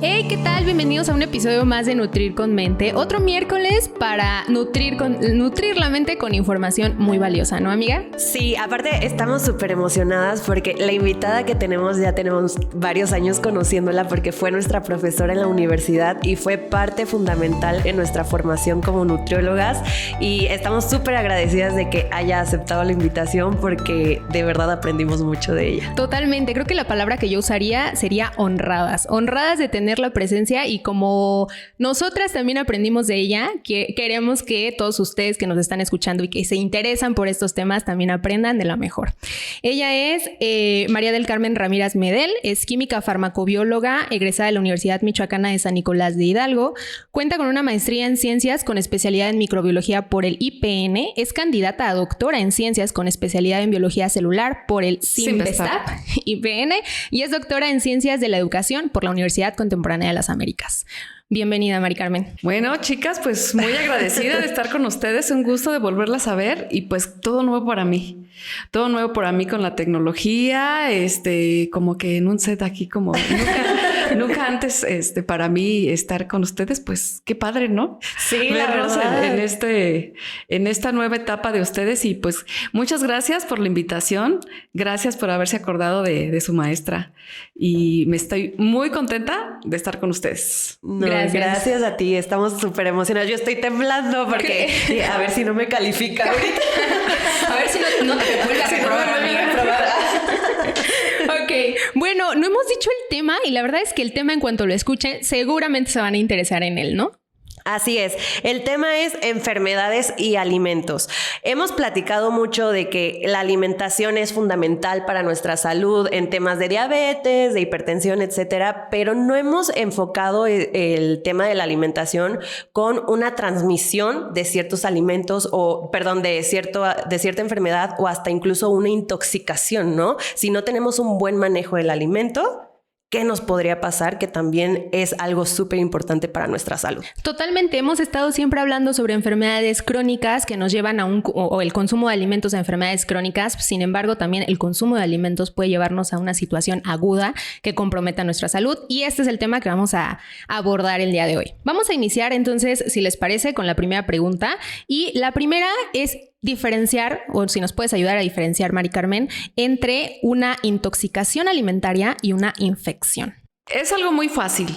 Hey, ¿qué tal? Bienvenidos a un episodio más de Nutrir con Mente. Otro miércoles para nutrir la mente con información muy valiosa, ¿no, amiga? Sí, aparte estamos súper emocionadas porque la invitada que tenemos, ya tenemos varios años conociéndola porque fue nuestra profesora en la universidad y fue parte fundamental en nuestra formación como nutriólogas, y estamos súper agradecidas de que haya aceptado la invitación porque de verdad aprendimos mucho de ella. Totalmente, creo que la palabra que yo usaría sería honradas de tener la presencia, y como nosotras también aprendimos de ella, que queremos que todos ustedes que nos están escuchando y que se interesan por estos temas también aprendan de la mejor. Ella es María del Carmen Ramírez Medel, es química farmacobióloga, egresada de la Universidad Michoacana de San Nicolás de Hidalgo, cuenta con una maestría en ciencias con especialidad en microbiología por el IPN, es candidata a doctora en ciencias con especialidad en biología celular por el CIMBESTAP IPN, y es doctora en ciencias de la educación por la Universidad Contemporánea de las Américas. Bienvenida, Mari Carmen. Bueno, chicas, pues muy agradecida de estar con ustedes. Un gusto de volverlas a ver, y pues todo nuevo para mí. Todo nuevo para mí con la tecnología, como que en un set aquí como nunca antes, para mí estar con ustedes, pues qué padre, ¿no? Sí, la verdad. En esta nueva etapa de ustedes, y pues muchas gracias por la invitación. Gracias por haberse acordado de su maestra, y me estoy muy contenta de estar con ustedes. No, gracias a ti, estamos súper emocionados. Yo estoy temblando porque a ver si no me califica ahorita. A ver si no te vuelvas a probar, amiga. Ok, bueno, no hemos dicho el tema, y la verdad es que el tema, en cuanto lo escuchen, seguramente se van a interesar en él, ¿no? Así es, el tema es enfermedades y alimentos. Hemos platicado mucho de que la alimentación es fundamental para nuestra salud en temas de diabetes, de hipertensión, etcétera, pero no hemos enfocado el tema de la alimentación con una transmisión de ciertos alimentos de cierta enfermedad, o hasta incluso una intoxicación, ¿no? Si no tenemos un buen manejo del alimento, ¿qué nos podría pasar? Que también es algo súper importante para nuestra salud. Totalmente. Hemos estado siempre hablando sobre enfermedades crónicas que nos llevan o el consumo de alimentos a enfermedades crónicas. Sin embargo, también el consumo de alimentos puede llevarnos a una situación aguda que comprometa nuestra salud. Y este es el tema que vamos a abordar el día de hoy. Vamos a iniciar entonces, si les parece, con la primera pregunta. Y la primera es diferenciar, o si nos puedes ayudar a diferenciar, Mari Carmen, entre una intoxicación alimentaria y una infección. Es algo muy fácil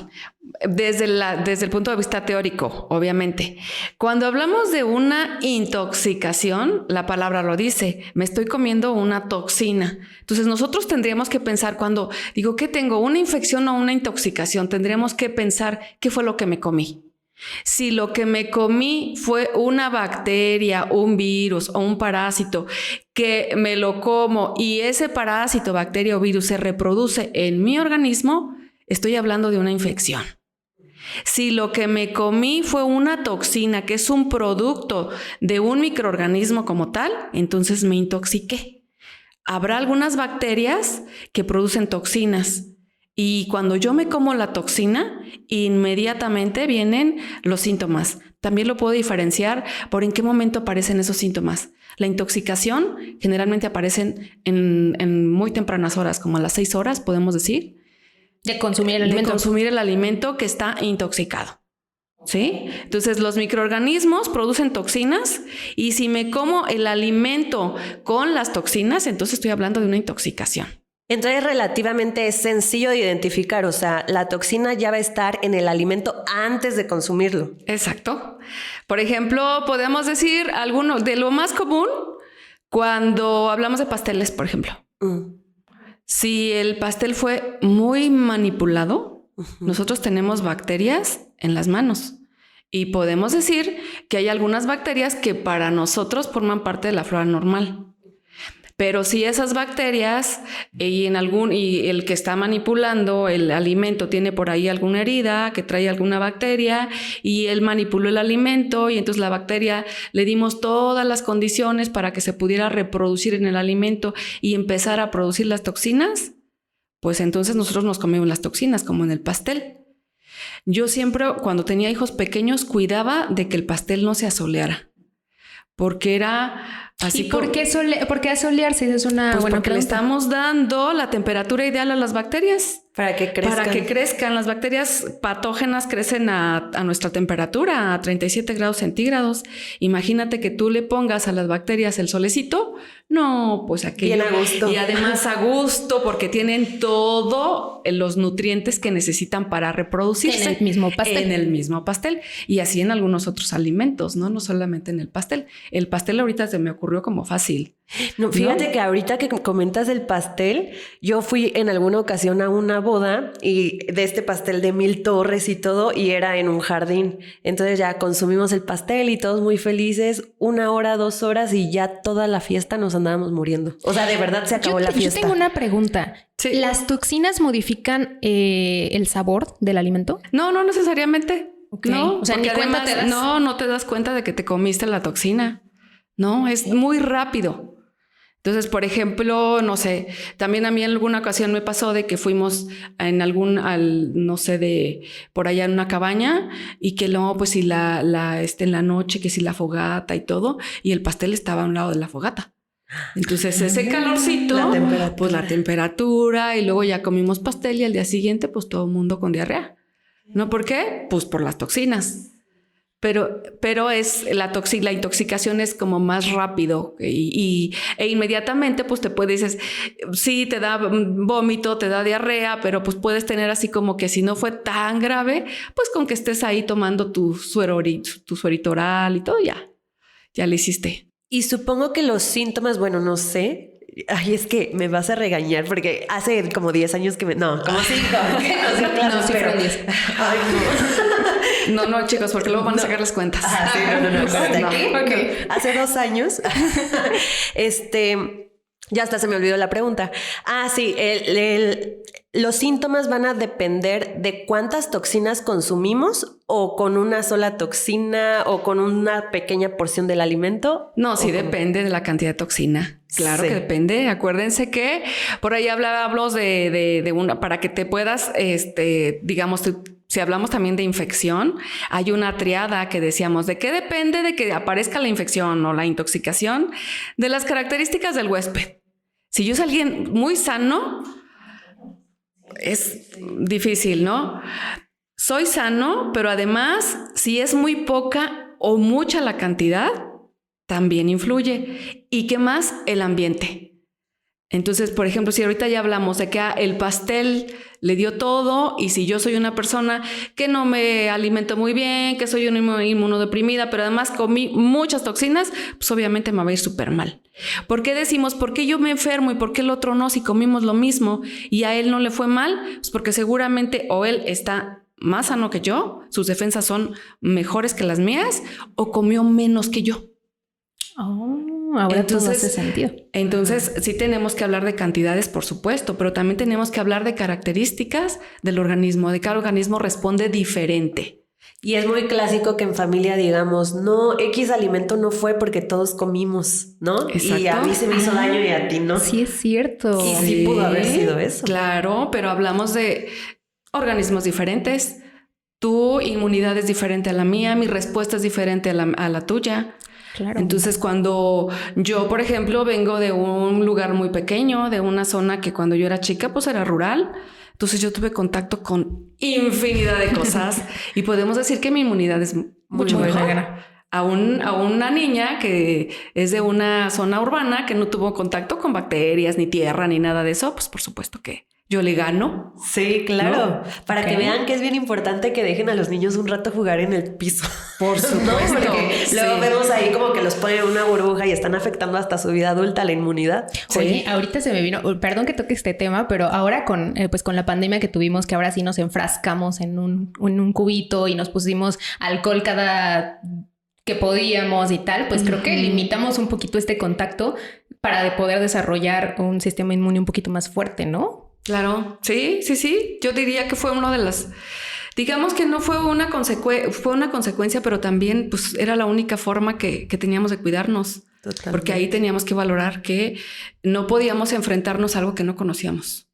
desde el punto de vista teórico, obviamente. Cuando hablamos de una intoxicación, la palabra lo dice, me estoy comiendo una toxina. Entonces nosotros tendríamos que pensar, cuando digo que tengo una infección o una intoxicación, tendríamos que pensar qué fue lo que me comí. Si lo que me comí fue una bacteria, un virus o un parásito que me lo como, y ese parásito, bacteria o virus se reproduce en mi organismo, estoy hablando de una infección. Si lo que me comí fue una toxina, que es un producto de un microorganismo como tal, entonces me intoxiqué. Habrá algunas bacterias que producen toxinas, y cuando yo me como la toxina, inmediatamente vienen los síntomas. También lo puedo diferenciar por en qué momento aparecen esos síntomas. La intoxicación generalmente aparecen en muy tempranas horas, como a las 6 horas, podemos decir. De consumir el alimento. De consumir el alimento que está intoxicado. ¿Sí? Entonces los microorganismos producen toxinas, y si me como el alimento con las toxinas, entonces estoy hablando de una intoxicación. Entonces relativamente es sencillo de identificar, o sea, la toxina ya va a estar en el alimento antes de consumirlo. Exacto. Por ejemplo, podemos decir algunos de lo más común cuando hablamos de pasteles, por ejemplo. Si el pastel fue muy manipulado, nosotros tenemos bacterias en las manos, y podemos decir que hay algunas bacterias que para nosotros forman parte de la flora normal. Pero si esas bacterias y el que está manipulando el alimento tiene por ahí alguna herida que trae alguna bacteria, y él manipuló el alimento, y entonces la bacteria le dimos todas las condiciones para que se pudiera reproducir en el alimento y empezar a producir las toxinas, pues entonces nosotros nos comemos las toxinas, como en el pastel. Yo siempre, cuando tenía hijos pequeños, cuidaba de que el pastel no se asoleara, porque era Así ¿Y por qué asolearse? Esa es una pues buena porque pregunta. le estamos dando la temperatura ideal a las bacterias. Para que crezcan. Para que crezcan. Las bacterias patógenas crecen a nuestra temperatura, a 37 grados centígrados. Imagínate que tú le pongas a las bacterias el solecito. No, pues aquello. Bien a gusto. Y además a gusto porque tienen todos los nutrientes que necesitan para reproducirse. En el mismo pastel. En el mismo pastel. Y así en algunos otros alimentos, ¿no? No solamente en el pastel. El pastel ahorita se me ocurrió como fácil. No, fíjate que ahorita que comentas el pastel, yo fui en alguna ocasión a una boda y de este pastel de 1000 torres y todo, y era en un jardín. Entonces ya consumimos el pastel y todos muy felices, 1 hora, 2 horas y ya toda la fiesta nos andábamos muriendo. O sea, de verdad se acabó la fiesta. Yo tengo una pregunta. Sí. ¿Las toxinas modifican el sabor del alimento? No necesariamente. Ok. No, o sea, ni porque cuenta además, te das. no te das cuenta de que te comiste la toxina. No, es muy rápido. Entonces, por ejemplo, no sé, también a mí en alguna ocasión me pasó de que fuimos en no sé, de por allá en una cabaña y que luego, pues, si en la noche, que si la fogata y todo, y el pastel estaba a un lado de la fogata. Entonces, ese calorcito, pues la temperatura, y luego ya comimos pastel y al día siguiente, pues todo el mundo con diarrea. ¿No? ¿Por qué? Pues por las toxinas. Pero es la intoxicación es como más rápido e inmediatamente pues dices, sí, te da vómito, te da diarrea, pero pues puedes tener así como que si no fue tan grave, pues con que estés ahí tomando tu suerito oral y todo, ya le hiciste. Y supongo que los síntomas, bueno, no sé. Ay, es que me vas a regañar porque hace como 10 años que no, como 5. No, sí fueron 10. Ay, no. No, chicos, porque luego van a sacar las cuentas. Sí, no. No. Okay. Hace 2 años, ya hasta se me olvidó la pregunta. Sí, los síntomas van a depender de cuántas toxinas consumimos o con una sola toxina o con una pequeña porción del alimento. No, sí depende de la cantidad de toxina. Claro que depende. Acuérdense que por ahí hablamos de una, para que te puedas, digamos, si hablamos también de infección, hay una triada que decíamos, ¿de qué depende de que aparezca la infección o la intoxicación? De las características del huésped. Si yo soy alguien muy sano, es difícil, ¿no? Soy sano, pero además, si es muy poca o mucha la cantidad, también influye. ¿Y qué más? El ambiente. Entonces, por ejemplo, si ahorita ya hablamos de que el pastel le dio todo y si yo soy una persona que no me alimento muy bien, que soy una inmunodeprimida, pero además comí muchas toxinas, pues obviamente me va a ir súper mal. ¿Por qué decimos, por qué yo me enfermo y por qué el otro no si comimos lo mismo y a él no le fue mal? Pues porque seguramente o él está más sano que yo, sus defensas son mejores que las mías o comió menos que yo. Ahora todo hace sentido. Entonces, sí tenemos que hablar de cantidades, por supuesto, pero también tenemos que hablar de características del organismo, de cada organismo responde diferente. Y es muy clásico que en familia digamos, no, X alimento no fue porque todos comimos, ¿no? Exacto. Y a mí se me hizo daño y a ti no. Sí, es cierto. Y sí pudo haber sido eso. Claro, pero hablamos de organismos diferentes. Tu inmunidad es diferente a la mía, mi respuesta es diferente a la tuya. Claro. Entonces, cuando yo, por ejemplo, vengo de un lugar muy pequeño, de una zona que cuando yo era chica, pues era rural. Entonces yo tuve contacto con infinidad de cosas y podemos decir que mi inmunidad es mucho mejor a una niña que es de una zona urbana que no tuvo contacto con bacterias, ni tierra, ni nada de eso. Pues por supuesto que yo le gano. Sí, claro. ¿No? Para que vean que es bien importante que dejen a los niños un rato jugar en el piso. Por supuesto. ¿No? Porque luego vemos ahí como que los ponen en una burbuja y están afectando hasta su vida adulta, la inmunidad. Oye, ahorita se me vino, perdón que toque este tema, pero ahora con la pandemia que tuvimos, que ahora sí nos enfrascamos en un cubito y nos pusimos alcohol cada que podíamos y tal, pues creo que limitamos un poquito este contacto para poder desarrollar un sistema inmune un poquito más fuerte, ¿no? Claro, sí. Yo diría que fue uno de las... Digamos que no fue una consecuencia, pero también pues era la única forma que teníamos de cuidarnos. Totalmente. Porque ahí teníamos que valorar que no podíamos enfrentarnos a algo que no conocíamos.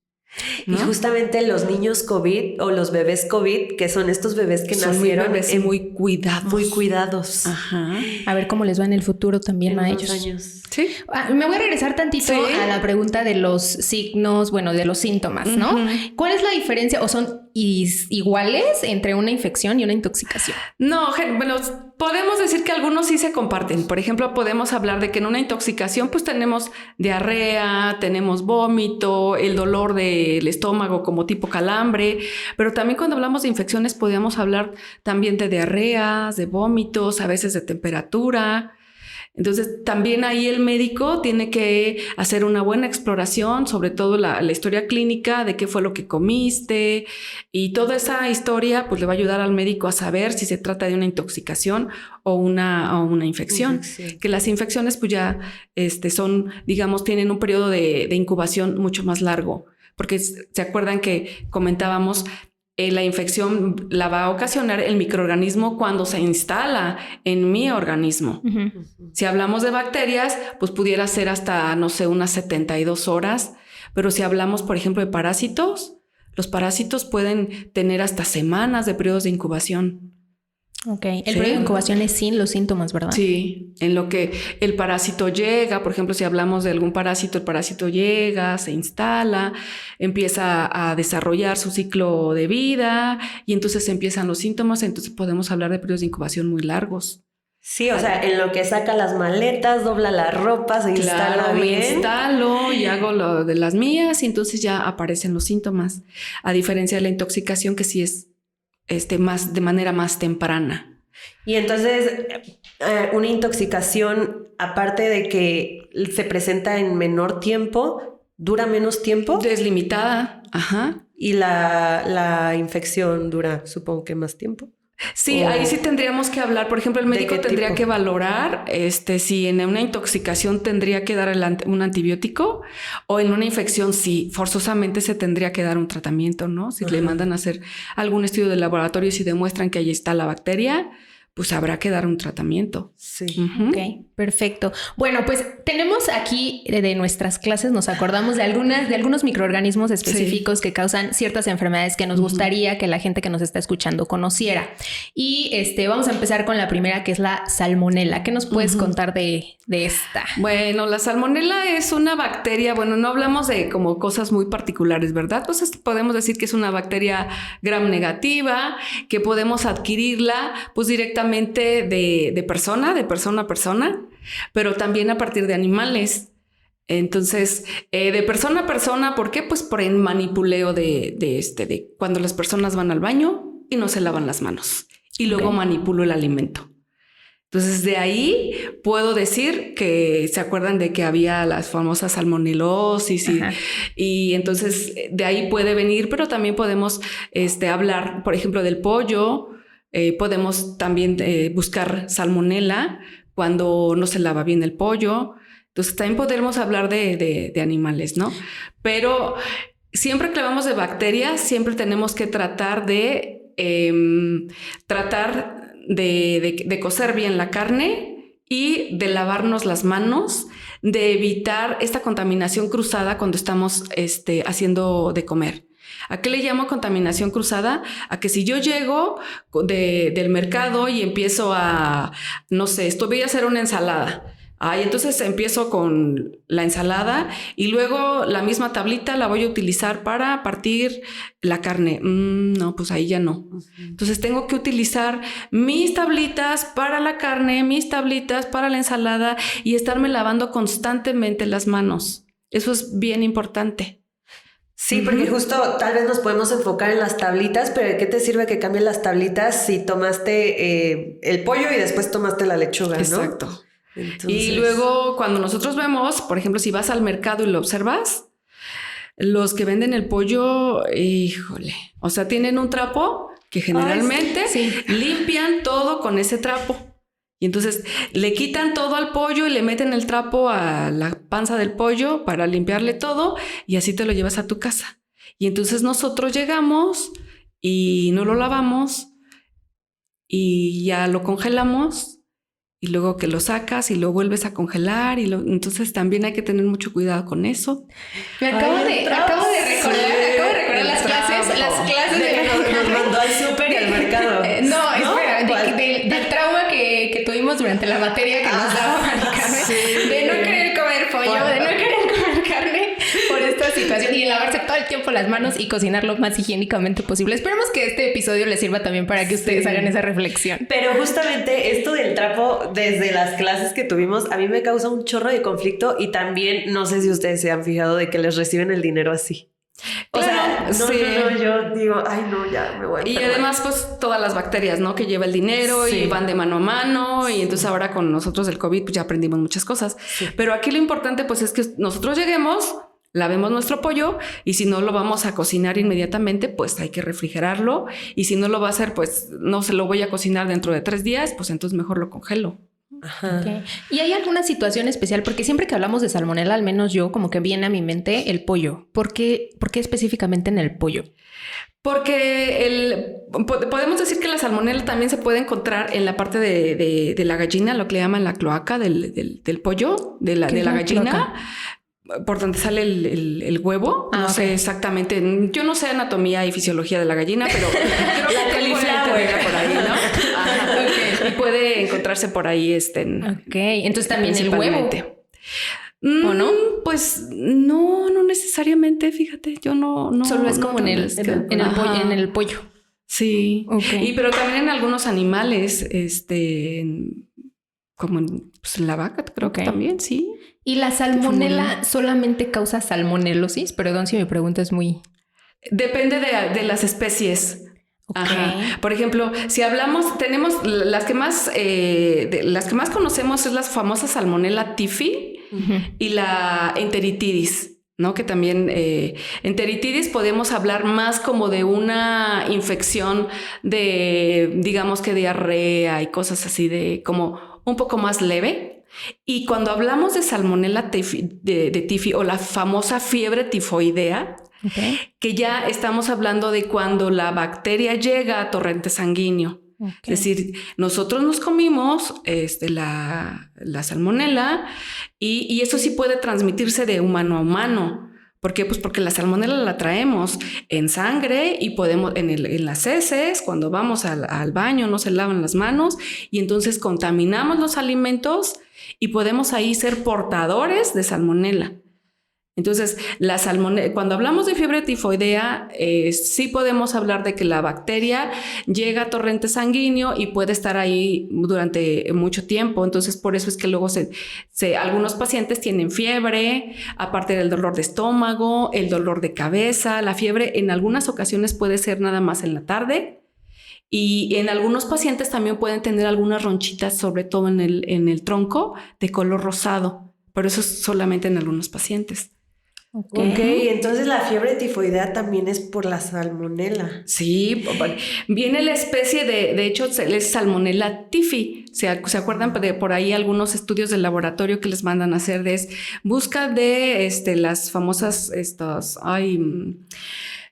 Y justamente los niños COVID o los bebés COVID, que son estos bebés que son nacieron muy cuidados. Muy cuidados. Ajá. A ver cómo les va en el futuro también En a unos ellos. años. Sí. Me voy a regresar tantito a la pregunta de los signos, bueno, de los síntomas, ¿no? ¿Cuál es la diferencia o son iguales entre una infección y una intoxicación? No, bueno, podemos decir que algunos sí se comparten. Por ejemplo, podemos hablar de que en una intoxicación pues tenemos diarrea, tenemos vómito, el dolor del estómago como tipo calambre, pero también cuando hablamos de infecciones podríamos hablar también de diarreas, de vómitos, a veces de temperatura. Entonces, también ahí el médico tiene que hacer una buena exploración, sobre todo la historia clínica de qué fue lo que comiste, y toda esa historia pues le va a ayudar al médico a saber si se trata de una intoxicación o una infección. Que las infecciones pues ya son, digamos, tienen un periodo de incubación mucho más largo, porque se acuerdan que comentábamos la infección la va a ocasionar el microorganismo cuando se instala en mi organismo. Si hablamos de bacterias, pues pudiera ser hasta, no sé, unas 72 horas. Pero si hablamos, por ejemplo, de parásitos, los parásitos pueden tener hasta semanas de periodos de incubación. Ok. El periodo de incubación es sin los síntomas, ¿verdad? Sí, en lo que el parásito llega, por ejemplo, si hablamos de algún parásito, el parásito llega, se instala, empieza a desarrollar su ciclo de vida y entonces empiezan los síntomas, entonces podemos hablar de periodos de incubación muy largos. Sí, o sea, en lo que saca las maletas, dobla la ropa, se instala bien. Me instalo y hago lo de las mías y entonces ya aparecen los síntomas. A diferencia de la intoxicación que sí es más de manera más temprana. Y entonces, una intoxicación, aparte de que se presenta en menor tiempo, dura menos tiempo. Deslimitada, ajá. Y la infección dura, supongo que más tiempo. Sí, ahí sí tendríamos que hablar. Por ejemplo, el médico tendría que valorar si en una intoxicación tendría que dar un antibiótico o en una infección sí, forzosamente se tendría que dar un tratamiento, ¿no? Si le mandan a hacer algún estudio de laboratorio y si demuestran que ahí está la bacteria, pues habrá que dar un tratamiento. Sí. Ok, perfecto. Bueno, pues tenemos aquí de nuestras clases, nos acordamos de algunos microorganismos específicos que causan ciertas enfermedades que nos gustaría que la gente que nos está escuchando conociera. Y vamos a empezar con la primera, que es la salmonela. ¿Qué nos puedes contar de esta? Bueno, la salmonela es una bacteria, bueno, no hablamos de como cosas muy particulares, ¿verdad? Pues podemos decir que es una bacteria gram negativa, que podemos adquirirla pues directamente de persona a persona, pero también a partir de animales. Entonces, de persona a persona, ¿por qué? Pues por el manipuleo de cuando las personas van al baño y no se lavan las manos y luego manipulo el alimento. Entonces, de ahí puedo decir que se acuerdan de que había las famosas salmonelosis y entonces de ahí puede venir, pero también podemos hablar, por ejemplo, del pollo. Podemos también buscar salmonela cuando no se lava bien el pollo. Entonces también podemos hablar de animales, ¿no? Pero siempre que hablamos de bacterias, siempre tenemos que tratar de cocer bien la carne y de lavarnos las manos, de evitar esta contaminación cruzada cuando estamos haciendo de comer. ¿A qué le llamo contaminación cruzada? A que si yo llego del mercado y empiezo voy a hacer una ensalada. Y entonces empiezo con la ensalada y luego la misma tablita la voy a utilizar para partir la carne. No, pues ahí ya no. Entonces tengo que utilizar mis tablitas para la carne, mis tablitas para la ensalada y estarme lavando constantemente las manos. Eso es bien importante. Sí, porque justo tal vez nos podemos enfocar en las tablitas, pero ¿de qué te sirve que cambien las tablitas si tomaste el pollo y después tomaste la lechuga, ¿no? Exacto. Entonces... Y luego cuando nosotros vemos, por ejemplo, si vas al mercado y lo observas, los que venden el pollo, híjole, o sea, tienen un trapo que generalmente limpian todo con ese trapo. Y entonces le quitan todo al pollo y le meten el trapo a la panza del pollo para limpiarle todo y así te lo llevas a tu casa. Y entonces nosotros llegamos y no lo lavamos y ya lo congelamos y luego que lo sacas y lo vuelves a congelar entonces también hay que tener mucho cuidado con eso. Me acabo de recordar las clases de nos mandó al súper y al mercado. Espera, del trauma que tuvimos durante la materia que nos daba Mari Carmen, de no querer comer pollo, de no querer comer carne por esta situación y de lavarse todo el tiempo las manos y cocinar lo más higiénicamente posible. Esperemos que este episodio les sirva también para que ustedes hagan esa reflexión. Pero justamente esto del trapo, desde las clases que tuvimos, a mí me causa un chorro de conflicto y también no sé si ustedes se han fijado de que les reciben el dinero así. Claro, yo digo, ay no, ya me voy a enfermar. Y además pues todas las bacterias, ¿no? Que lleva el dinero y van de mano a mano y entonces ahora con nosotros del COVID pues ya aprendimos muchas cosas. Pero aquí lo importante pues es que nosotros lleguemos, lavemos nuestro pollo y si no lo vamos a cocinar inmediatamente pues hay que refrigerarlo y si no lo va a hacer pues no se lo voy a cocinar dentro de 3 días pues entonces mejor lo congelo. Ajá. Okay. ¿Y hay alguna situación especial? Porque siempre que hablamos de salmonela, al menos yo, como que viene a mi mente el pollo. ¿Por qué específicamente en el pollo? Porque podemos decir que la salmonela también se puede encontrar en la parte de la gallina, lo que le llaman la cloaca del pollo, de la gallina. Cloaca? Por donde sale el huevo. No sé exactamente. Yo no sé anatomía y fisiología de la gallina, pero creo que cauliflower por ahí, ¿no? Ajá. Okay. Y puede encontrarse por ahí Ok. Entonces también el huevo. ¿O no? Pues no necesariamente, fíjate. Yo no. Solo es como en el pollo. Sí. Okay. Pero también en algunos animales, como en la vaca, creo que también, sí. ¿Y la salmonela solamente causa salmonelosis? Perdón si mi pregunta es muy... Depende de las especies. Okay. Ajá. Por ejemplo, si tenemos las que más conocemos es las famosas Salmonella typhi y la enteritidis, ¿no? Que también enteritidis podemos hablar más como de una infección de, digamos que diarrea y cosas así de como un poco más leve. Y cuando hablamos de Salmonella typhi o la famosa fiebre tifoidea, que ya estamos hablando de cuando la bacteria llega a torrente sanguíneo. Es decir, nosotros nos comimos la salmonela y eso sí puede transmitirse de humano a humano. ¿Por qué? Pues porque la salmonela la traemos en sangre y podemos en las heces, cuando vamos al baño no se lavan las manos y entonces contaminamos los alimentos y podemos ahí ser portadores de salmonela. Entonces, cuando hablamos de fiebre tifoidea, sí podemos hablar de que la bacteria llega a torrente sanguíneo y puede estar ahí durante mucho tiempo. Entonces, por eso es que luego algunos pacientes tienen fiebre, aparte del dolor de estómago, el dolor de cabeza. La fiebre en algunas ocasiones puede ser nada más en la tarde. Y en algunos pacientes también pueden tener algunas ronchitas, sobre todo en el tronco, de color rosado. Pero eso es solamente en algunos pacientes. Okay, entonces la fiebre tifoidea también es por la salmonela. Sí, viene la especie de hecho es Salmonella typhi. ¿Se acuerdan de por ahí algunos estudios del laboratorio que les mandan a hacer busca de las famosas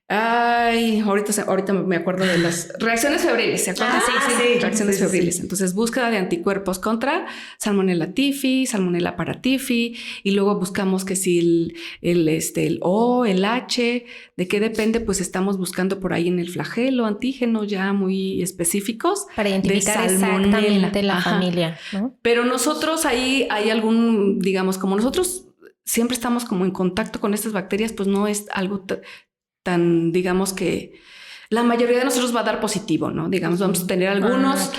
ahorita me acuerdo de las reacciones febriles, ¿se acuerdan? Sí, reacciones febriles. Entonces, búsqueda de anticuerpos contra Salmonella typhi, Salmonella paratyphi, y luego buscamos que si el O, el H, ¿de qué depende? Pues estamos buscando por ahí en el flagelo antígenos ya muy específicos para identificar exactamente la familia, ¿no? Pero nosotros ahí hay algún, digamos, como nosotros siempre estamos como en contacto con estas bacterias, pues no es algo tan, digamos que la mayoría de nosotros va a dar positivo, ¿no? Digamos, vamos a tener algunos,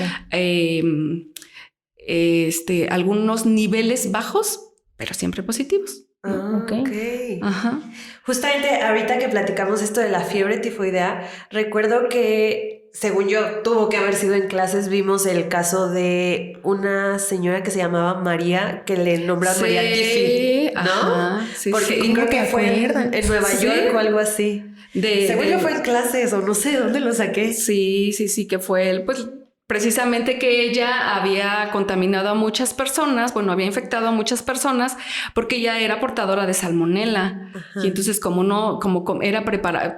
algunos niveles bajos, pero siempre positivos. Okay. Ajá. Justamente ahorita que platicamos esto de la fiebre tifoidea, recuerdo que, según yo, tuvo que haber sido en clases, vimos el caso de una señora que se llamaba María, que le nombraron María Tiffy, ¿no? Ajá, sí, porque creo que fue en Nueva York o algo así. Según yo fue en clases o no sé de dónde lo saqué. Sí, que fue él, pues precisamente que ella había contaminado a muchas personas, había infectado a muchas personas porque ella era portadora de salmonela. Ajá. Y entonces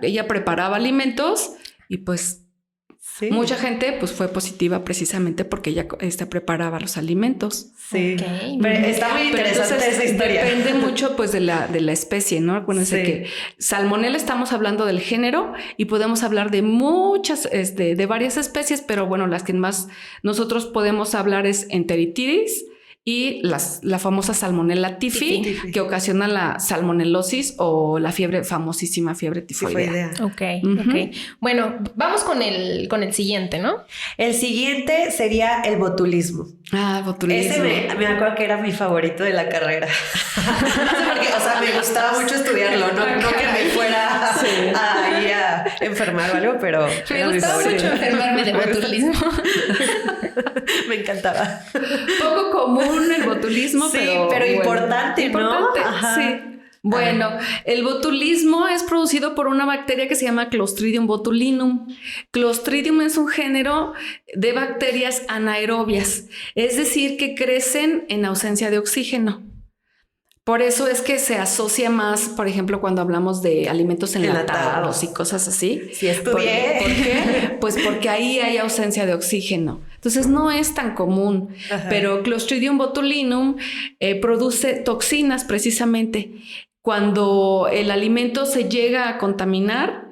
ella preparaba alimentos y pues Sí. Mucha gente pues fue positiva precisamente porque ella preparaba los alimentos. Sí. Ok. Pero está muy interesante esa historia. Depende mucho pues de la especie, ¿no? Acuérdense que salmonela estamos hablando del género y podemos hablar de muchas, de varias especies, pero bueno, las que más nosotros podemos hablar es Enteritidis y la famosa Salmonella typhi, que ocasiona la salmonelosis o la famosísima fiebre tifoidea. Ok. Bueno, vamos con el siguiente, ¿no? El siguiente sería el botulismo. Botulismo. Ese me acuerdo que era mi favorito de la carrera. No sé por qué, o sea, me gustaba mucho estudiarlo, no que me fuera ahí a enfermar o algo, pero me gustaba mucho enfermarme de botulismo. Me encantaba. Poco común el botulismo, sí, pero bueno, importante, ¿no? Ajá. Sí. Bueno, el botulismo es producido por una bacteria que se llama Clostridium botulinum. Clostridium es un género de bacterias anaerobias, es decir, que crecen en ausencia de oxígeno. Por eso es que se asocia más, por ejemplo, cuando hablamos de alimentos enlatados y cosas así. Sí, estudié. ¿Por qué? Pues porque ahí hay ausencia de oxígeno. Entonces no es tan común, pero Clostridium botulinum produce toxinas precisamente cuando el alimento se llega a contaminar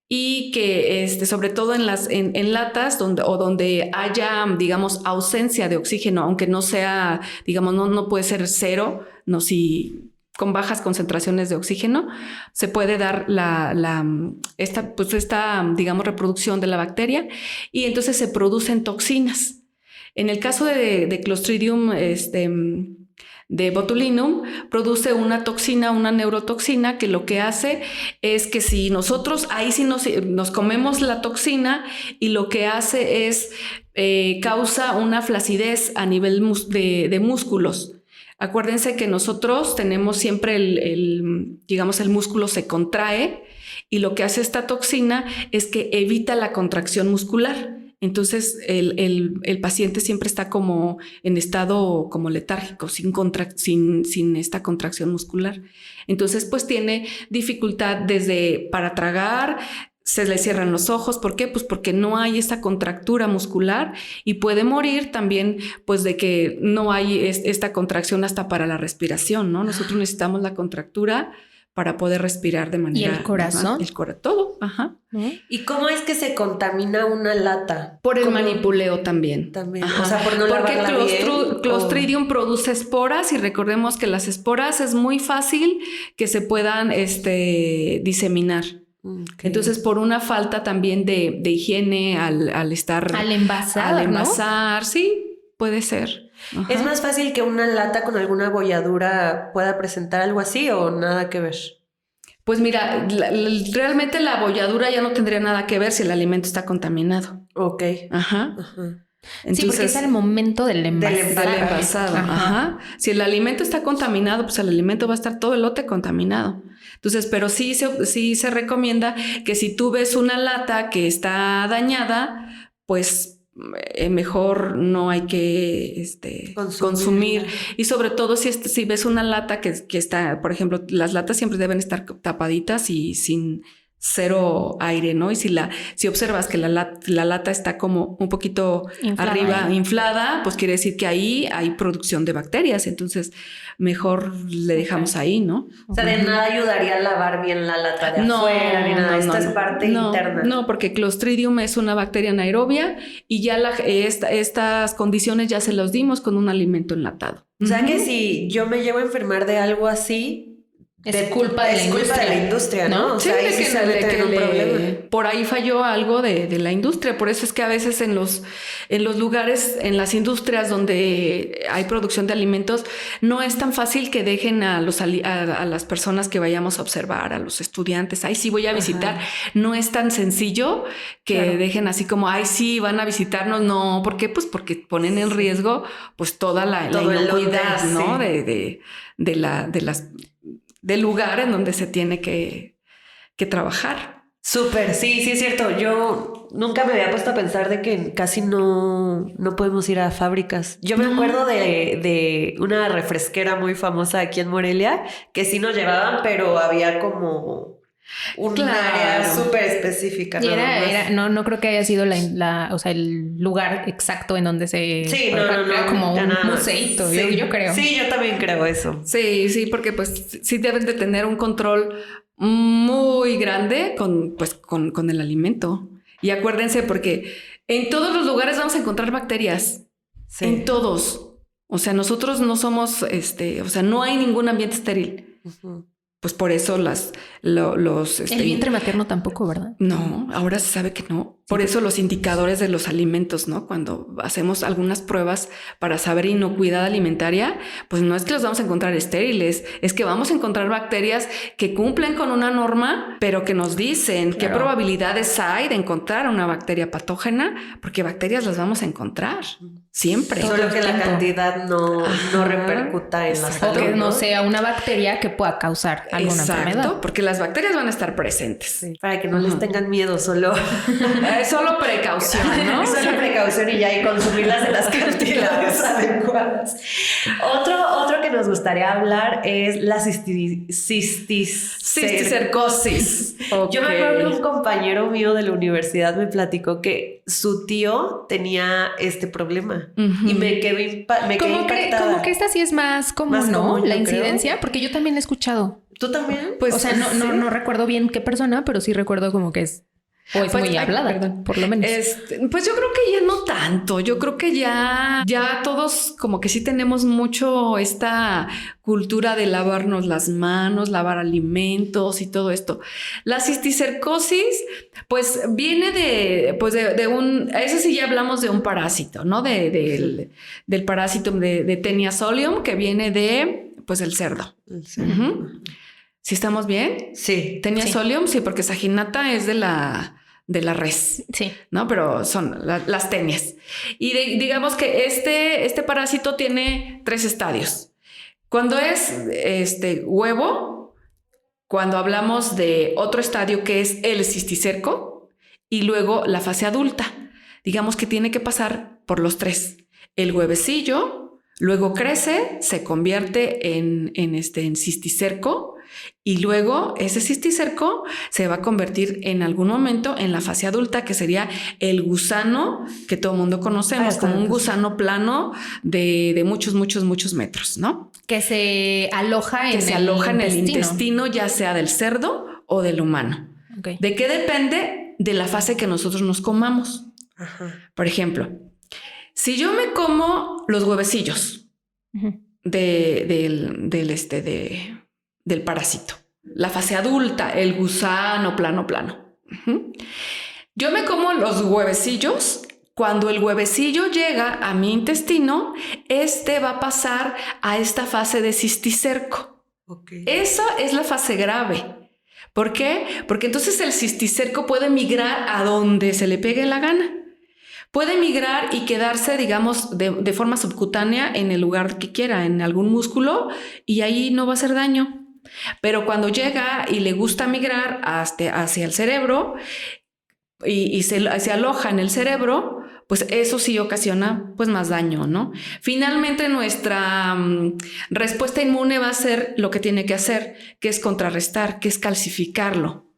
y que sobre todo en latas donde haya, digamos, ausencia de oxígeno, aunque no sea, digamos, no puede ser cero, no, si con bajas concentraciones de oxígeno se puede dar esta, digamos, reproducción de la bacteria y entonces se producen toxinas. En el caso de Clostridium de botulinum, produce una toxina, una neurotoxina, que lo que hace es que si nosotros ahí sí nos comemos la toxina y lo que hace es causa una flacidez a nivel de músculos. Acuérdense que nosotros tenemos siempre digamos, el músculo se contrae y lo que hace esta toxina es que evita la contracción muscular. Entonces el paciente siempre está como en estado como letárgico, sin esta contracción muscular. Entonces pues tiene dificultad para tragar, se le cierran los ojos. ¿Por qué? Pues porque no hay esta contractura muscular y puede morir también pues de que no hay esta contracción hasta para la respiración, ¿no? Nosotros necesitamos la contractura para poder respirar de manera... ¿Y el corazón? Todo, ajá. ¿Y cómo es que se contamina una lata? Por el manipuleo también. Ajá. O sea, por no lavarla bien. Porque Clostridium produce esporas y recordemos que las esporas es muy fácil que se puedan diseminar. Okay. Entonces, por una falta también de higiene al estar... Al envasar, ¿no? Sí, puede ser. Ajá. ¿Es más fácil que una lata con alguna bolladura pueda presentar algo así o nada que ver? Pues mira, realmente la bolladura ya no tendría nada que ver si el alimento está contaminado. Ok. Ajá. Entonces, sí, porque es el momento del envasado. Ajá. Si el alimento está contaminado, pues el alimento va a estar todo el lote contaminado. Entonces, pero sí se recomienda que si tú ves una lata que está dañada, pues mejor no hay que consumir. Y sobre todo si ves una lata que está, por ejemplo, las latas siempre deben estar tapaditas y sin cero aire, ¿no? Y si observas que la lata está como un poquito inflada, pues quiere decir que ahí hay producción de bacterias, entonces mejor le dejamos ahí, ¿no? O sea, de nada ayudaría a lavar bien la lata de afuera, ni nada, esta es parte interna. No, porque Clostridium es una bacteria anaerobia y ya estas condiciones ya se los dimos con un alimento enlatado. O sea que si yo me llevo a enfermar de algo así, es culpa de la industria, ¿no? O sea, ahí sí se mete en un problema. Por ahí falló algo de la industria. Por eso es que a veces en los lugares, en las industrias donde hay producción de alimentos, no es tan fácil que dejen a las personas que vayamos a observar, a los estudiantes. Ay, sí, voy a visitar. Ajá. No es tan sencillo que dejen así como, ay, sí, van a visitarnos. No, ¿por qué? Pues porque ponen en riesgo pues toda la inocuidad, ¿no? Sí. Del lugar en donde se tiene que trabajar. Súper, sí, es cierto. Yo nunca me había puesto a pensar de que casi no podemos ir a fábricas. Yo me acuerdo de una refresquera muy famosa aquí en Morelia que sí nos llevaban, pero había como un Claro. área súper específica. Y nada más. no creo que haya sido o sea, el lugar exacto en donde se... Sí, Era como ya un nada más. museíto, Sí. yo creo. Sí, yo también creo eso. Sí, porque pues sí deben de tener un control muy grande con el alimento. Y acuérdense, porque en todos los lugares vamos a encontrar bacterias. Sí. En todos. O sea, nosotros no somos, o sea, no hay ningún ambiente estéril. Ujú. Pues por eso El vientre materno tampoco, ¿verdad? No, ahora se sabe que no. Por eso los indicadores de los alimentos, ¿no? Cuando hacemos algunas pruebas para saber inocuidad alimentaria, pues no es que los vamos a encontrar estériles, es que vamos a encontrar bacterias que cumplen con una norma, pero que nos dicen qué probabilidades hay de encontrar una bacteria patógena, porque bacterias las vamos a encontrar siempre. Solo que la cantidad no repercuta en la Exacto. O salud. que no sea una bacteria que pueda causar alguna enfermedad. Porque las bacterias van a estar presentes. Sí, para que no les tengan miedo, solo Solo precaución, ¿no? solo precaución y ya, y consumirlas en las cantidades adecuadas. Otro que nos gustaría hablar es la Cisticercosis. Yo me acuerdo que un compañero mío de la universidad me platicó que su tío tenía este problema y me quedé impactada. Como que esta sí es más común, Más ¿no? común, La yo incidencia, porque yo también he escuchado. ¿Tú también? Pues, O sea, no recuerdo bien qué persona, pero sí recuerdo como que es muy hablada, por lo menos. Pues yo creo que ya no tanto. Yo creo que ya todos como que sí tenemos mucho esta cultura de lavarnos las manos, lavar alimentos y todo esto. La cisticercosis, pues viene de un, eso sí ya hablamos de un parásito, ¿no? Del parásito de Taenia solium, que viene de, pues, el cerdo. Sí. ¿Sí estamos bien? Sí. Taenia solium, sí, porque Saginata es de la res, Sí. ¿no? Pero son las tenias. Y digamos que este parásito tiene 3 estadios. Cuando es huevo, cuando hablamos de otro estadio que es el cisticerco y luego la fase adulta. Digamos que tiene que pasar por los 3. El huevecillo, luego crece, se convierte en cisticerco. Y luego ese cisticerco se va a convertir en algún momento en la fase adulta, que sería el gusano que todo el mundo conocemos como un gusano plano de muchos metros, ¿no? Que se aloja en el intestino, ya sea del cerdo o del humano. Okay. ¿De qué depende? De la fase que nosotros nos comamos. Ajá. Por ejemplo, si yo me como los huevecillos del parásito, la fase adulta, el gusano plano. Yo me como los huevecillos. Cuando el huevecillo llega a mi intestino, va a pasar a esta fase de cisticerco. Okay. Esa es la fase grave. ¿Por qué? Porque entonces el cisticerco puede migrar a donde se le pegue la gana. Puede migrar y quedarse, digamos, de forma subcutánea en el lugar que quiera, en algún músculo, y ahí no va a hacer daño. Pero cuando llega y le gusta migrar hacia el cerebro y se aloja en el cerebro, pues eso sí ocasiona pues más daño, ¿no? Finalmente nuestra respuesta inmune va a hacer lo que tiene que hacer, que es contrarrestar, que es calcificarlo.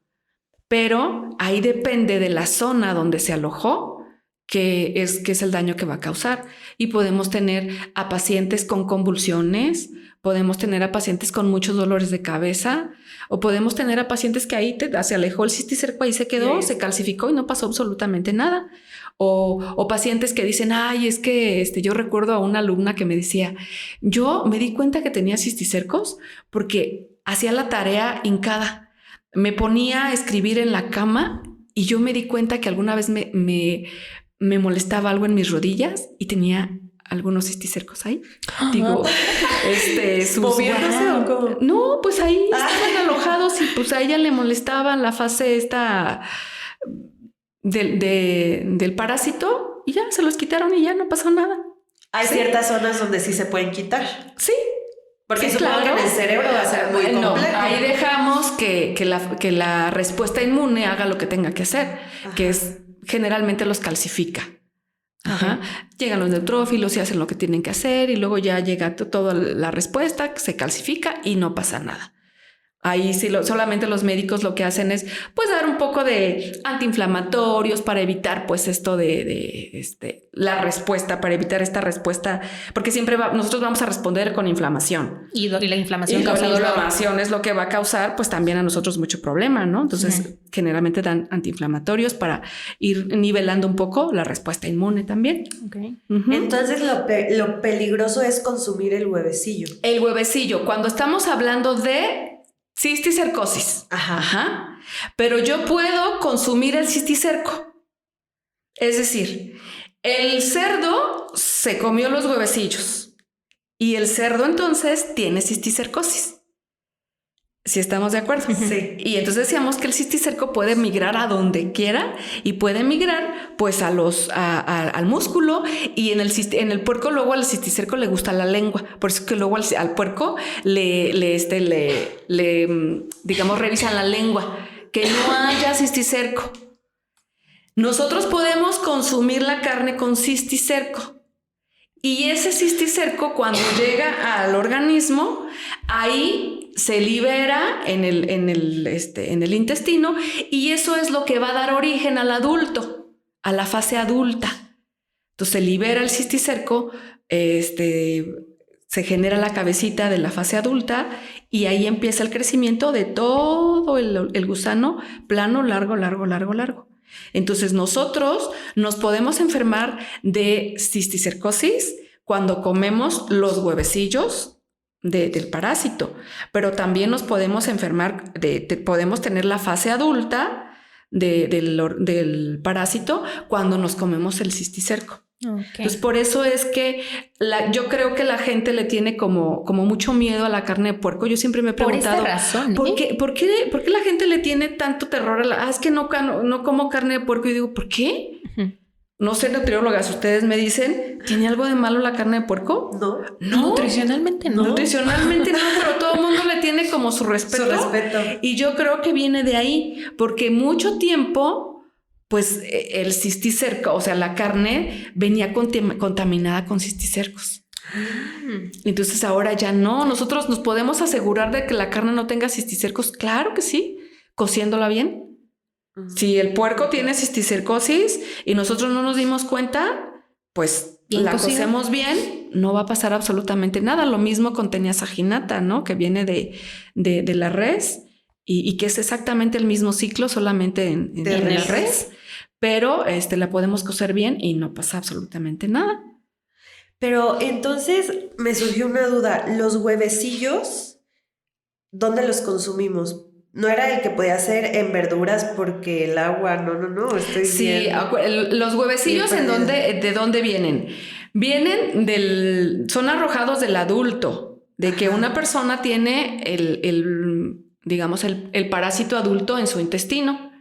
Pero ahí depende de la zona donde se alojó, que es el daño que va a causar. Y podemos tener a pacientes con convulsiones, podemos tener a pacientes con muchos dolores de cabeza, o podemos tener a pacientes que ahí se alejó el cisticerco, ahí se quedó, se calcificó y no pasó absolutamente nada. O pacientes que dicen, ay, es que yo recuerdo a una alumna que me decía, yo me di cuenta que tenía cisticercos porque hacía la tarea hincada. Me ponía a escribir en la cama y yo me di cuenta que alguna vez me molestaba algo en mis rodillas y tenía algunos cisticercos ahí. Digo, ¿moviéndose o cómo? No, pues ahí estaban alojados y pues a ella le molestaba la fase del parásito y ya se los quitaron y ya no pasó nada. Hay ciertas zonas donde sí se pueden quitar. Sí. Porque sí, supongo claro. que en el cerebro va a ser muy complejo. Ahí dejamos que la respuesta inmune haga lo que tenga que hacer, que es generalmente los calcifica. Ajá. Llegan los neutrófilos y hacen lo que tienen que hacer y luego ya llega toda la respuesta, se calcifica y no pasa nada. Ahí sí, solamente los médicos lo que hacen es pues dar un poco de antiinflamatorios para evitar pues esto la respuesta, para evitar esta respuesta, porque siempre nosotros vamos a responder con inflamación. Y la inflamación causa dolor. La inflamación es lo que va a causar pues también a nosotros mucho problema, ¿no? Entonces generalmente dan antiinflamatorios para ir nivelando un poco la respuesta inmune también. Okay. Entonces lo peligroso es consumir el huevecillo. El huevecillo, cuando estamos hablando de cisticercosis. Ajá. Pero yo puedo consumir el cisticerco. Es decir, el cerdo se comió los huevecillos y el cerdo entonces tiene cisticercosis. ¿Sí estamos de acuerdo? Sí. Y entonces decíamos que el cisticerco puede migrar a donde quiera y puede migrar pues al músculo, y en el puerco luego al cisticerco le gusta la lengua. Por eso que luego al puerco le digamos revisan la lengua, que no haya cisticerco. Nosotros podemos consumir la carne con cisticerco. Y ese cisticerco, cuando llega al organismo, ahí se libera en el intestino, y eso es lo que va a dar origen al adulto, a la fase adulta. Entonces se libera el cisticerco, se genera la cabecita de la fase adulta, y ahí empieza el crecimiento de todo el gusano plano, largo. Entonces nosotros nos podemos enfermar de cisticercosis cuando comemos los huevecillos del parásito, pero también nos podemos enfermar podemos tener la fase adulta del parásito cuando nos comemos el cisticerco. Okay. Entonces por eso es que yo creo que la gente le tiene como mucho miedo a la carne de puerco. Yo siempre me he preguntado por esta razón, ¿por qué la gente le tiene tanto terror es que no como carne de puerco? Y digo, ¿por qué? No sé, nutriólogas, ustedes me dicen, ¿tiene algo de malo la carne de puerco? No. Nutricionalmente no. Nutricionalmente no, pero todo el mundo le tiene como su respeto. Y yo creo que viene de ahí, porque mucho tiempo pues el cisticerco, o sea, la carne venía contaminada con cisticercos. Entonces ahora ya no. Nosotros nos podemos asegurar de que la carne no tenga cisticercos. Claro que sí, cociéndola bien. Si el puerco tiene cisticercosis y nosotros no nos dimos cuenta, pues bien la cocemos bien, no va a pasar absolutamente nada. Lo mismo con Tenias-saginata, ¿no? Que viene de la res y que es exactamente el mismo ciclo, solamente en el res. Pero la podemos cocer bien y no pasa absolutamente nada. Pero entonces me surgió una duda. ¿Los huevecillos, dónde los consumimos? No era el que podía hacer en verduras porque el agua, no, estoy bien. Sí, los huevecillos ¿de dónde vienen? Vienen son arrojados del adulto, de que una persona tiene digamos, el parásito adulto en su intestino.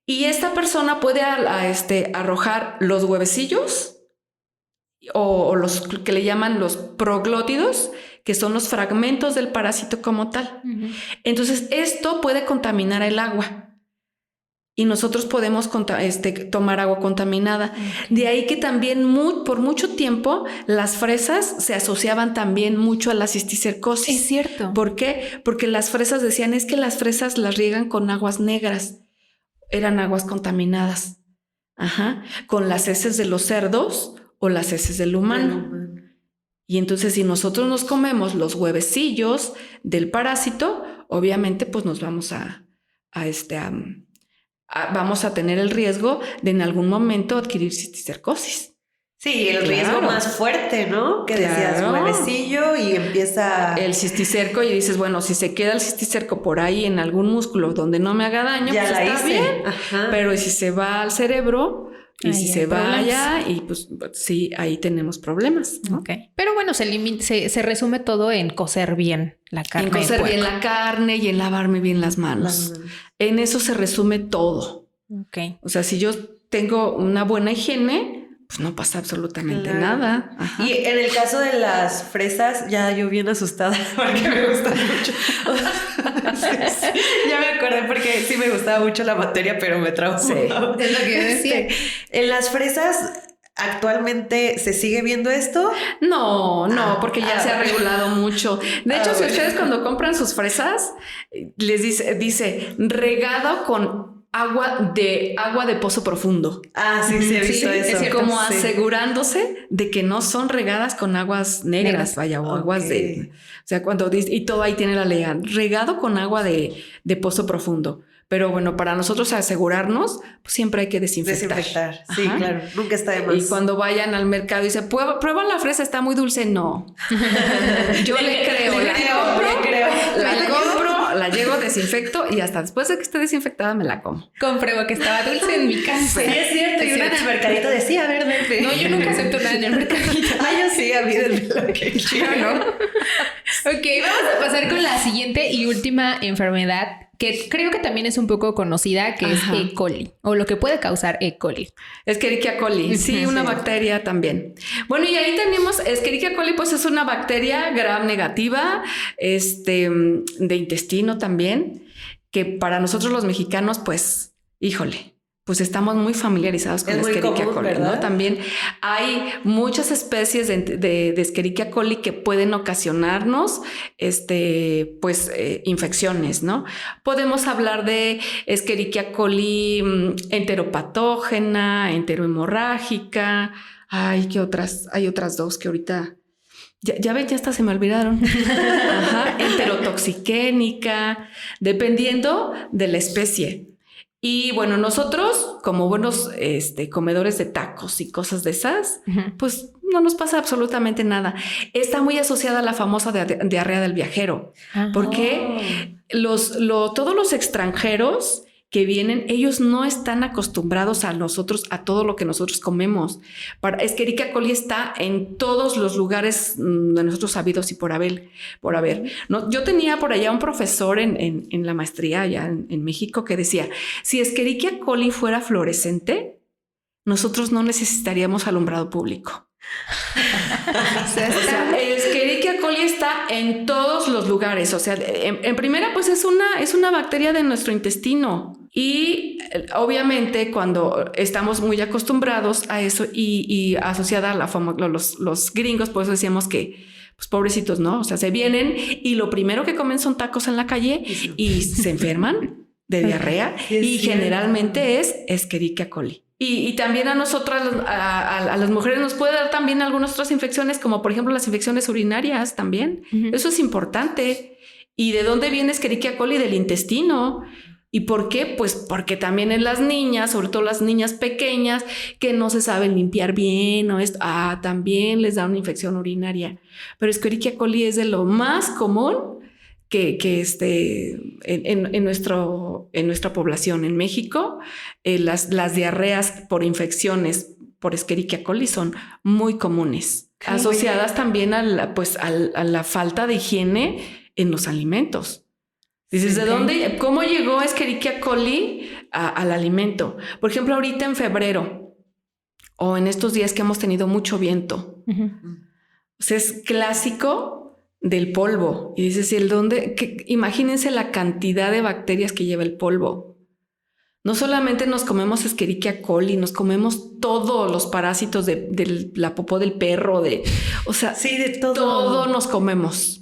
Y esta persona puede arrojar los huevecillos o los que le llaman los proglótidos, que son los fragmentos del parásito como tal. Entonces, esto puede contaminar el agua y nosotros podemos tomar agua contaminada. De ahí que también por mucho tiempo las fresas se asociaban también mucho a la cisticercosis. Es cierto. ¿Por qué? Porque las fresas decían, es que las fresas las riegan con aguas negras. Eran aguas contaminadas. Con las heces de los cerdos o las heces del humano. Y entonces si nosotros nos comemos los huevecillos del parásito, obviamente pues nos vamos vamos a tener el riesgo de en algún momento adquirir cisticercosis. Sí, el riesgo más fuerte, ¿no? Que decías huevecillo y empieza el cisticerco y dices, bueno, si se queda el cisticerco por ahí en algún músculo donde no me haga daño, ya pues está bien. Pero si se va al cerebro y si se va allá, y pues sí, ahí tenemos problemas, ¿no? Okay. Pero bueno, se resume todo en cocer bien la carne. En cocer bien la carne y en lavarme bien las manos. En eso se resume todo. Okay. O sea, si yo tengo una buena higiene, pues no pasa absolutamente nada. Y en el caso de las fresas, ya yo bien asustada porque me gustan mucho. Ya me acordé porque sí me gustaba mucho la materia, pero me traumó. Sí, es lo que yo decía. En las fresas ¿Actualmente se sigue viendo esto? No, porque ya se ha regulado mucho. De hecho, si ustedes cuando compran sus fresas, les dice regado con agua de pozo profundo. Sí, he visto eso. Es como asegurándose de que no son regadas con aguas negras, o aguas de... O sea, cuando dice, y todo ahí tiene la ley, regado con agua de pozo profundo. Pero bueno, para nosotros asegurarnos, pues siempre hay que desinfectar. Sí, claro. Nunca está de más. Y cuando vayan al mercado y dicen, prueba la fresa, está muy dulce. No. Yo le creo. La compro, la llego, desinfecto y hasta después de que esté desinfectada me la como. Compruebo que estaba dulce en mi casa. Sí, es cierto. Y una en el mercadito decía, a ver, vente. No, yo nunca acepto nada en el mercadito. Yo sí, a mí del que quiero, ¿no? Ok, vamos a pasar con la siguiente y última enfermedad que creo que también es un poco conocida, que es E. coli, o lo que puede causar E. coli. Escherichia coli, sí, una bacteria también. Bueno, y ahí tenemos Escherichia coli, pues es una bacteria gram negativa, de intestino también, que para nosotros los mexicanos, pues, híjole, pues estamos muy familiarizados con la Escherichia coli, ¿verdad? ¿No? También hay muchas especies de Escherichia coli que pueden ocasionarnos, infecciones, ¿no? Podemos hablar de Escherichia coli enteropatógena, enterohemorrágica. ¿Qué otras? Hay otras dos que ahorita... Ya ven, ya hasta se me olvidaron. Enterotoxiquénica, dependiendo de la especie. Y bueno, nosotros, como buenos comedores de tacos y cosas de esas, pues no nos pasa absolutamente nada. Está muy asociada a la famosa diarrea del viajero, porque todos los extranjeros que vienen, ellos no están acostumbrados a todo lo que nosotros comemos. Escherichia coli está en todos los lugares de nosotros sabidos y por haber. ¿No? Yo tenía por allá un profesor en la maestría allá en México que decía, si Escherichia coli fuera fluorescente, nosotros no necesitaríamos alumbrado público. O sea, Escherichia coli está en todos los lugares. O sea, en primera, pues es una bacteria de nuestro intestino. Y obviamente cuando estamos muy acostumbrados a eso y asociada a la fama, los gringos, por eso decíamos que, pues pobrecitos, ¿no? O sea, se vienen y lo primero que comen son tacos en la calle y se enferman de diarrea y generalmente es Escherichia coli. Y también a nosotras, a las mujeres nos puede dar también algunas otras infecciones, como por ejemplo las infecciones urinarias también. Eso es importante. ¿Y de dónde viene Escherichia coli? Del intestino. ¿Y por qué? Pues porque también en las niñas, sobre todo las niñas pequeñas, que no se saben limpiar bien o también les da una infección urinaria. Pero Escherichia coli es de lo más común que en nuestra población en México. Las diarreas por infecciones por Escherichia coli son muy comunes, asociadas también a la falta de higiene en los alimentos. Dices, ¿de dónde? ¿Cómo llegó Escherichia coli al alimento? Por ejemplo, ahorita en febrero o en estos días que hemos tenido mucho viento. O sea, es clásico del polvo. Y dices, imagínense la cantidad de bacterias que lleva el polvo. No solamente nos comemos Escherichia coli, nos comemos todos los parásitos de la popó del perro, o sea, sí, de todo. Todo nos comemos.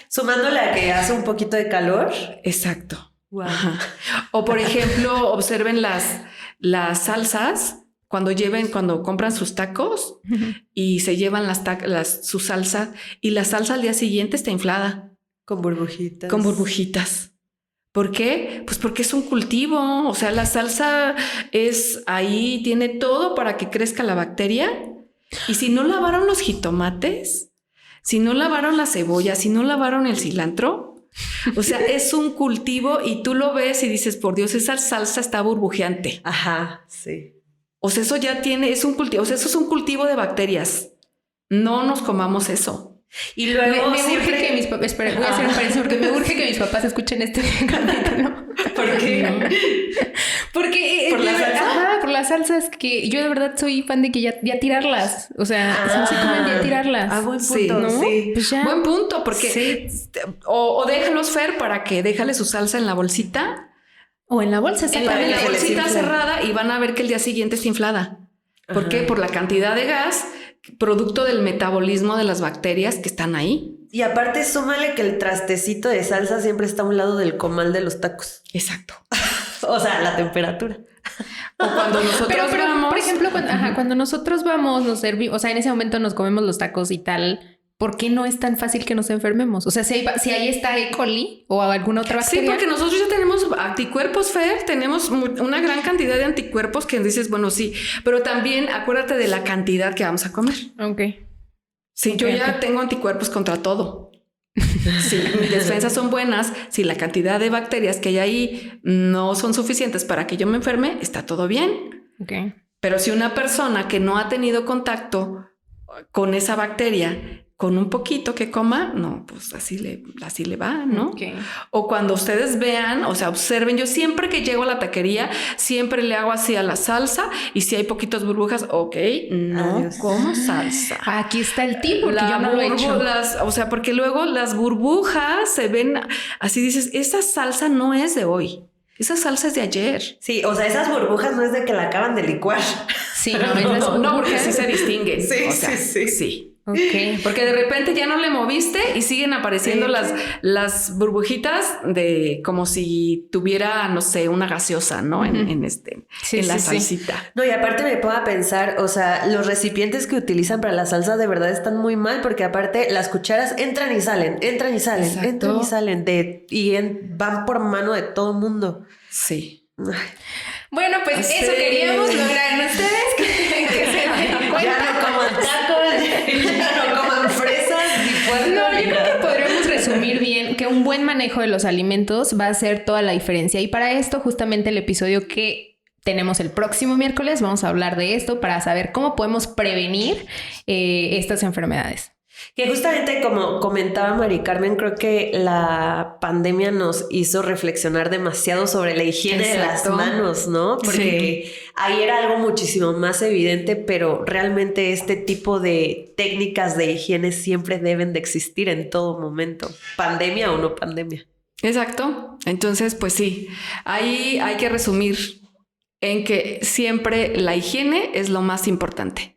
Sumándole a que hace un poquito de calor. Exacto. Wow. O por ejemplo, observen las salsas cuando compran sus tacos y se llevan su salsa y la salsa al día siguiente está inflada. Con burbujitas. Con burbujitas. ¿Por qué? Pues porque es un cultivo. O sea, la salsa ahí tiene todo para que crezca la bacteria. Y si no lavaron los jitomates, si no lavaron la cebolla, si no lavaron el cilantro, o sea, es un cultivo y tú lo ves y dices, por Dios, esa salsa está burbujeante. Sí. O sea, eso ya es un cultivo, o sea, eso es un cultivo de bacterias. No nos comamos eso. Y luego me urge que mis papás, espera, voy a hacer un paréntesis porque me urge que mis papás escuchen este capítulo. ¿Por qué? Porque ¿Por la salsa? Por las salsas, que yo de verdad soy fan de que ya tirarlas. O sea, no se comen ya tirarlas. Buen punto, ¿no? Sí. Pues ya. Buen punto, porque o déjalos, Fer, para que déjale su salsa en la bolsita. O en la bolsa. En la bolsita cerrada y van a ver que el día siguiente está inflada. ¿Por qué? Por la cantidad de gas, producto del metabolismo de las bacterias que están ahí. Y aparte, súmale que el trastecito de salsa siempre está a un lado del comal de los tacos. Exacto. O sea, la temperatura. O cuando nosotros vamos... Por ejemplo, cuando nosotros vamos, nos servimos, o sea, en ese momento nos comemos los tacos y tal... ¿Por qué no es tan fácil que nos enfermemos? O sea, si ahí está E. coli o alguna otra bacteria. Sí, porque nosotros ya tenemos anticuerpos, Fer, tenemos una gran cantidad de anticuerpos que dices, bueno, sí, pero también acuérdate de la cantidad que vamos a comer. Ok. Sí, yo ya tengo anticuerpos contra todo. Si mis defensas son buenas, si la cantidad de bacterias que hay ahí no son suficientes para que yo me enferme, está todo bien. Ok. Pero si una persona que no ha tenido contacto con esa bacteria... con un poquito que coma, no, pues así le va, ¿no? Okay. O cuando ustedes vean, o sea, observen, yo siempre que llego a la taquería, siempre le hago así a la salsa y si hay poquitas burbujas, ok, no Adiós. Como salsa. Aquí está el tip, porque yo no lo he hecho. O sea, porque luego las burbujas se ven, así dices, esa salsa no es de hoy. Esa salsa es de ayer. Sí, o sea, esas burbujas no es de que la acaban de licuar. Sí, no, porque sí se distinguen. Sí, o sea, sí. Ok. Porque de repente ya no le moviste y siguen apareciendo las burbujitas de como si tuviera, no sé, una gaseosa, ¿no? En la salsita. No, y aparte me pongo a pensar, o sea, los recipientes que utilizan para la salsa de verdad están muy mal, porque aparte las cucharas entran y salen, Exacto. van por mano de todo mundo. Sí. Bueno, pues Sí. eso queríamos lograr. Ustedes que se den cuenta. Ya no coman tacos, ya no coman fresas, ni puerco, No, ni yo creo nada. que podremos resumir bien que un buen manejo de los alimentos va a hacer toda la diferencia. Y para esto, justamente el episodio que tenemos el próximo miércoles, vamos a hablar de esto para saber cómo podemos prevenir estas enfermedades. Que justamente como comentaba Mari Carmen, creo que la pandemia nos hizo reflexionar demasiado sobre la higiene de las manos, ¿no? Porque ahí era algo muchísimo más evidente, pero realmente este tipo de técnicas de higiene siempre deben de existir en todo momento, pandemia o no pandemia. Exacto. Entonces, pues sí, ahí hay que resumir en que siempre la higiene es lo más importante.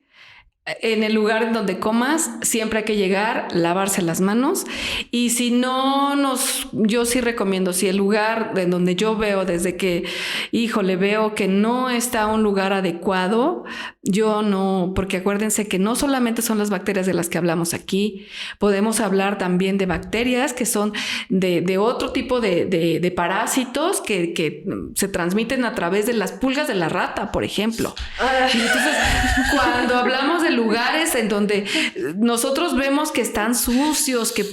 En el lugar en donde comas, siempre hay que llegar, lavarse las manos. Y si yo sí recomiendo, si el lugar en donde yo veo desde que, veo que no está un lugar adecuado, yo no, porque acuérdense que no solamente son las bacterias de las que hablamos aquí, podemos hablar también de bacterias que son de otro tipo de parásitos que se transmiten a través de las pulgas de la rata, por ejemplo. Y entonces, cuando hablamos de lugares en donde nosotros vemos que están sucios, que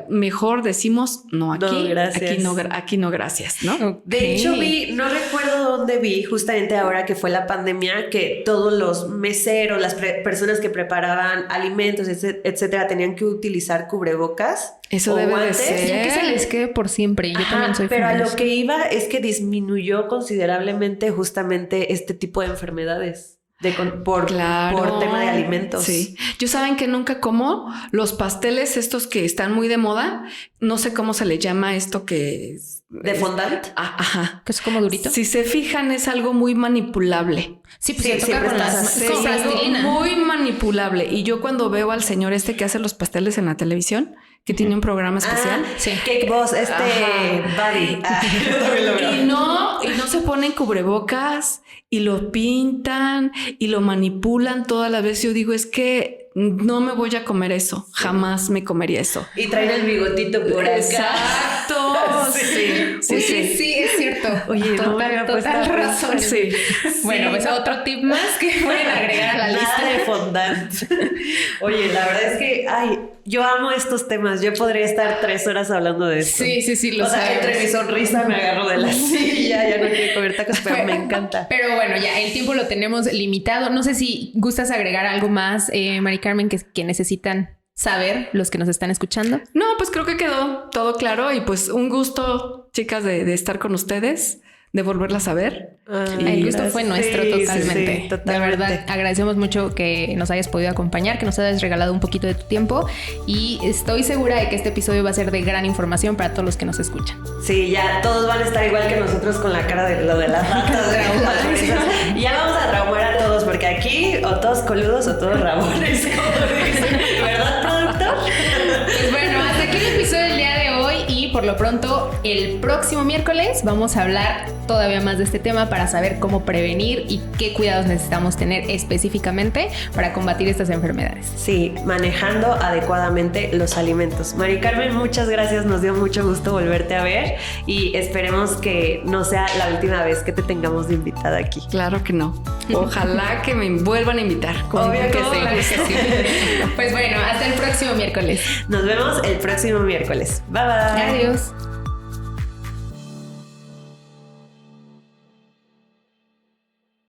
mejor decimos no aquí, no, gracias. Aquí no gracias, ¿no? Okay. De hecho no recuerdo dónde vi, justamente ahora que fue la pandemia, que todos los meseros, las personas que preparaban alimentos, etcétera, tenían que utilizar cubrebocas. Eso debe de ser. Ya que se les quede por siempre. Yo también soy pero fan. a lo que iba es que disminuyó considerablemente justamente este tipo de enfermedades. Por tema de alimentos. Sí. Yo saben que nunca como los pasteles estos que están muy de moda. No sé cómo se le llama esto que es. ¿De fondant? Ajá. Que es como durito. Si se fijan, es algo muy manipulable. Sí, pues Sí, se toca con siempre es como plastilina. Muy manipulable. Y yo cuando veo al señor que hace los pasteles en la televisión, que tiene un programa especial. Sí. Cake Boss, Buddy. Y no se ponen cubrebocas y lo pintan y lo manipulan todas las veces. Yo digo, es que no me voy a comer eso. Jamás me comería eso. Y traen el bigotito por acá. Exacto. Sí, es cierto. Oye, total razón. Sí. Bueno, pues otro tip más que pueden agregar a la lista. Nada de fondant. Oye, la verdad es que, yo amo estos temas. Yo podría estar 3 horas hablando de esto. Sí, lo o sea, sabemos. entre mi sonrisa me agarro de la silla, ya no quiero comer tacos, pero me encanta. Pero bueno, ya el tiempo lo tenemos limitado. No sé si gustas agregar algo más, Mari Carmen, que necesitan saber los que nos están escuchando. No, pues creo que quedó todo claro y pues un gusto, chicas, de estar con ustedes, de volverlas a ver. El gusto fue nuestro totalmente. Sí, totalmente. De verdad, agradecemos mucho que nos hayas podido acompañar, que nos hayas regalado un poquito de tu tiempo y estoy segura de que este episodio va a ser de gran información para todos los que nos escuchan. Sí, ya todos van a estar igual que nosotros con la cara de lo de las ratas. Ya vamos a traumar a todos porque aquí o todos coludos o todos rabones, como dicen, ¿verdad, productor? Pues bueno, hasta aquí el episodio del día de hoy y por lo pronto el próximo miércoles vamos a hablar todavía más de este tema para saber cómo prevenir y qué cuidados necesitamos tener específicamente para combatir estas enfermedades. Sí, manejando adecuadamente los alimentos. Mari Carmen, muchas gracias, nos dio mucho gusto volverte a ver y esperemos que no sea la última vez que te tengamos de invitada aquí. Claro que no. Ojalá que me vuelvan a invitar. Obvio que sí. Claro que sí. Pues bueno, hasta el próximo miércoles. Nos vemos el próximo miércoles. Bye bye. Adiós.